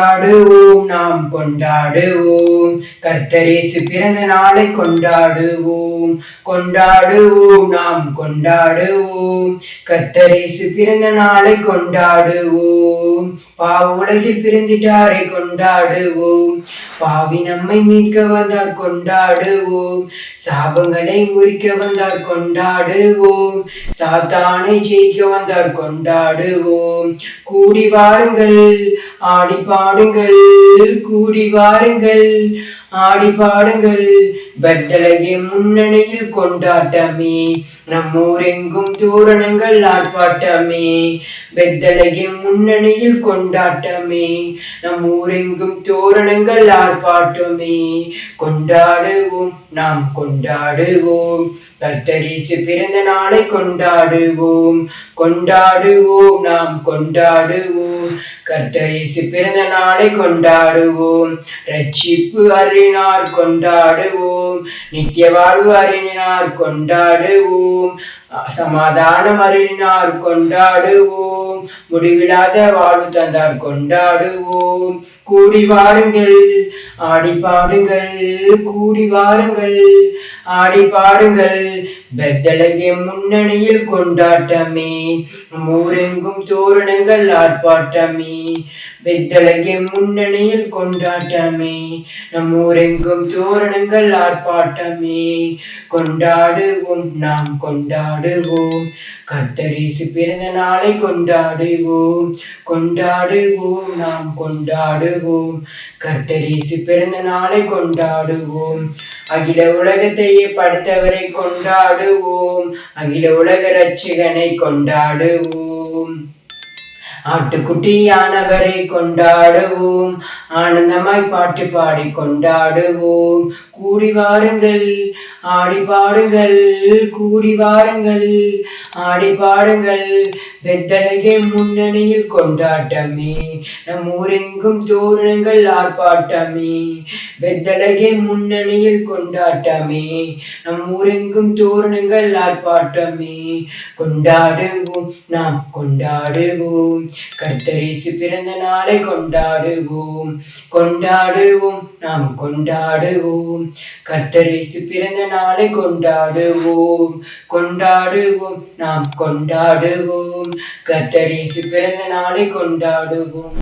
கொண்டாடுவோம் நாம் கொண்டாடுவோம் கர்த்தரேசு பிறந்த நாளை கொண்டாடுவோம் கொண்டாடுவோம் நாம் கொண்டாடுவோம் கர்த்தரேசு பிறந்த நாளை கொண்டாடுவோம் பாவ உலகில் பிறந்திட்டாரை கொண்டாடுவோம் பாவி நம்மை மீட்க வந்தார் கொண்டாடுவோம் சாபங்களை முறிக்க வந்தார் கொண்டாடுவோம் சாத்தானை ஜெயிக்க வந்தார் கொண்டாடுவோம் கூடி வாருங்கள் ஆடி பாடுங்கள் கூடி வாருங்கள் ஆடி பாடுங்கள் பெத்லகேம் முன்னணியில் கொண்டாட்டமே நம்மூரெங்கும் தோரணங்கள் ஆர்ப்பாட்டமே பெத்லகேம் முன்னணியில் கொண்டாட்டமே நம்மூரெங்கும் தோரணங்கள் ஆர்ப்பாட்டமே கொண்டாடுவோம் நாம் கொண்டாடுவோம் கர்த்தரேசு பிறந்த நாளை கொண்டாடுவோம் கொண்டாடுவோம் நாம் கொண்டாடுவோம் கர்த்தரேசு பிறந்த நாளை கொண்டாடுவோம் ரட்சிப்பு அறினார் கொண்டாடுவோம் நித்திய வாழ்வு அறினார் கொண்டாடுவோம் சமாதானம் அறினார் கொண்டாடுவோம் முடிவில்லாத வாழ்வு தந்தார் கொண்டாடுவோம் கூடி வாருங்கள் ஆடி பாடுங்கள் கூடி வாருங்கள் ஆடி பாடுங்கள் பெத்லகேம் முன்னணியில் கொண்டாட்டமே ஊரெங்கும் தோரணங்கள் ஆர்ப்பாட்டமே பெத்லகேம் முன்னணியில் கொண்டாட்டமே நம் ஊரெங்கும் தோரணங்கள் ஆர்ப்பாட்டமே கொண்டாடுவோம் நாம் கொண்டாடுவோம் கர்த்தரேசு பிறந்த நாளை கொண்டாடுவோம் கொண்டாடுவோம் நாம் கொண்டாடுவோம் கர்த்தரேசு பிறந்த நாளை கொண்டாடுவோம் அகில உலகத்தையே படைத்தவரை கொண்டாடுவோம் அகில உலக ரட்சகனை கொண்டாடுவோம் ஆட்டுக்குட்டியானவரை கொண்டாடுவோம் ஆனந்தமாய் பாட்டு பாடி கொண்டாடுவோம் கூடி வாருங்கள் ஆடி பாடுங்கள் கூடி வாருங்கள் ஆடி பாடுங்கள் பெத்லகேம் முன்னணியில் கொண்டாட்டமே நம் ஊரெங்கும் தோரணங்கள் ஆர்ப்பாட்டமே பெத்லகேம் முன்னணியில் கொண்டாட்டமே நம் ஊரெங்கும் தோரணங்கள் ஆர்ப்பாட்டமே கொண்டாடுவோம் நாம் கொண்டாடுவோம் கர்த்தரேசு பிறந்த நாளை கொண்டாடுவோம் கொண்டாடுவோம் நாம் கொண்டாடுவோம் கர்த்தரேசு பிறந்த நாளை கொண்டாடுவோம் கொண்டாடுவோம் நாம் கொண்டாடுவோம் கர்த்தரேசு பிறந்த நாளை கொண்டாடுவோம்.